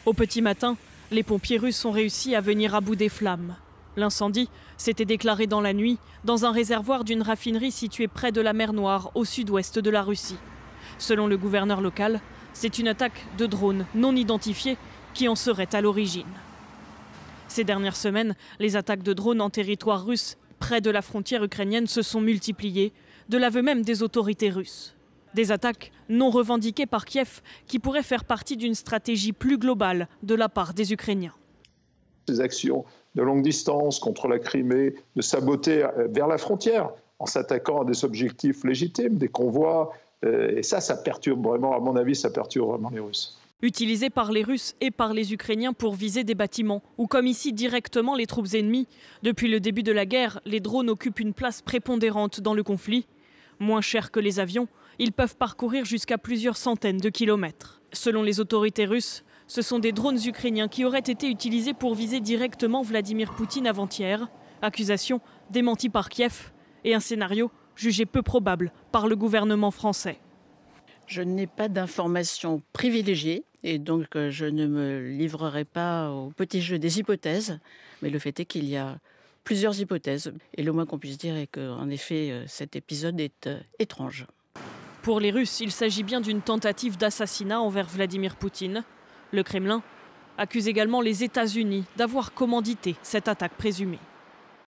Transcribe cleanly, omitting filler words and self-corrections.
Au petit matin, les pompiers russes ont réussi à venir à bout des flammes. L'incendie s'était déclaré dans la nuit dans un réservoir d'une raffinerie située près de la mer Noire, au sud-ouest de la Russie. Selon le gouverneur local, c'est une attaque de drones non identifiés qui en serait à l'origine. Ces dernières semaines, les attaques de drones en territoire russe près de la frontière ukrainienne se sont multipliées, de l'aveu même des autorités russes. Des attaques non revendiquées par Kiev qui pourraient faire partie d'une stratégie plus globale de la part des Ukrainiens. Ces actions de longue distance contre la Crimée, de saboter vers la frontière en s'attaquant à des objectifs légitimes, des convois, et ça perturbe vraiment, à mon avis, ça perturbe vraiment les Russes. Utilisés par les Russes et par les Ukrainiens pour viser des bâtiments, ou comme ici directement les troupes ennemies, depuis le début de la guerre, les drones occupent une place prépondérante dans le conflit. Moins chers que les avions, ils peuvent parcourir jusqu'à plusieurs centaines de kilomètres. Selon les autorités russes, ce sont des drones ukrainiens qui auraient été utilisés pour viser directement Vladimir Poutine avant-hier. Accusation démentie par Kiev et un scénario jugé peu probable par le gouvernement français. Je n'ai pas d'informations privilégiées et donc je ne me livrerai pas au petit jeu des hypothèses. Mais le fait est qu'il y a plusieurs hypothèses. Et le moins qu'on puisse dire est qu'en effet, cet épisode est étrange. Pour les Russes, il s'agit bien d'une tentative d'assassinat envers Vladimir Poutine. Le Kremlin accuse également les États-Unis d'avoir commandité cette attaque présumée.